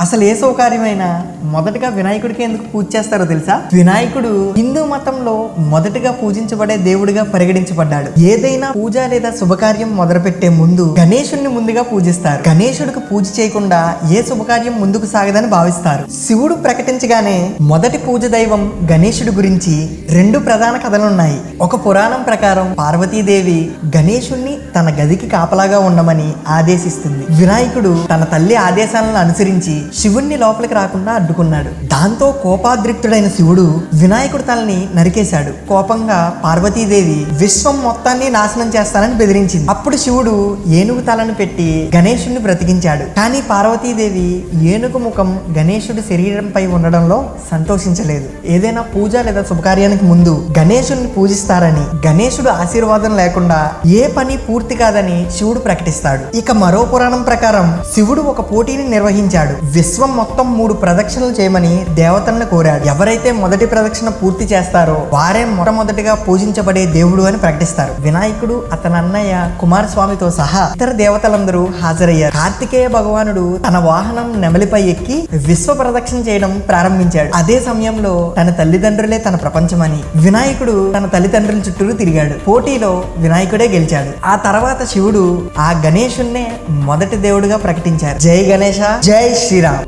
అసలు ఏ శుభకార్యమైనా మొదటగా వినాయకుడికి ఎందుకు పూజ చేస్తారో తెలుసా? వినాయకుడు హిందూ మతంలో మొదటగా పూజించబడే దేవుడిగా పరిగణించబడ్డాడు. ఏదైనా పూజ లేదా శుభకార్యం మొదలుపెట్టే ముందు గణేశుడిని ముందుగా పూజిస్తారు. గణేశుడికి పూజ చేయకుండా ఏ శుభకార్యం ముందుకు సాగదని భావిస్తారు. శివుడు ప్రకటించగానే మొదటి పూజ దైవం గణేశుడి గురించి రెండు ప్రధాన కథలున్నాయి. ఒక పురాణం ప్రకారం పార్వతీదేవి గణేశుణ్ణి తన గదికి కాపలాగా ఉండమని ఆదేశిస్తుంది. వినాయకుడు తన తల్లి ఆదేశాలను అనుసరించి శివుణ్ణి లోపలికి రాకుండా అడ్డుకున్నాడు. దాంతో కోపాద్రిక్తుడైన శివుడు వినాయకుడు తలని నరికేశాడు. కోపంగా పార్వతీదేవి విశ్వం మొత్తాన్ని నాశనం చేస్తానని బెదిరించింది. అప్పుడు శివుడు ఏనుగు తలను పెట్టి గణేశుణ్ణి బ్రతికించాడు. కానీ పార్వతీదేవి ఏనుగు ముఖం గణేశుడి శరీరంపై ఉండడంలో సంతోషించలేదు. ఏదైనా పూజ లేదా శుభకార్యానికి ముందు గణేశుడిని పూజిస్తారని, గణేశుడు ఆశీర్వాదం లేకుండా ఏ పని పూర్తి కాదని శివుడు ప్రకటిస్తాడు. ఇక మరో పురాణం ప్రకారం శివుడు ఒక పోటీని నిర్వహించాడు. విశ్వం మొత్తం 3 ప్రదక్షిణలు చేయమని దేవతలను కోరాడు. ఎవరైతే మొదటి ప్రదక్షిణ పూర్తి చేస్తారో వారే మొట్టమొదటిగా పూజించబడే దేవుడు అని ప్రకటిస్తారు. వినాయకుడు, అతని అన్నయ్య కుమారస్వామితో సహా ఇతర దేవతలందరూ హాజరయ్యారు. కార్తికేయ భగవానుడు తన వాహనం నెమలిపై ఎక్కి విశ్వ ప్రదక్షిణ చేయడం ప్రారంభించాడు. అదే సమయంలో తన తల్లిదండ్రులే తన ప్రపంచమని వినాయకుడు తన తల్లిదండ్రుల చుట్టూ తిరిగాడు. పోటీలో వినాయకుడే గెలిచాడు. ఆ తర్వాత శివుడు ఆ గణేశుణ్ణే మొదటి దేవుడిగా ప్రకటించారు. జై గణేశ, జై శ్రీరామ్.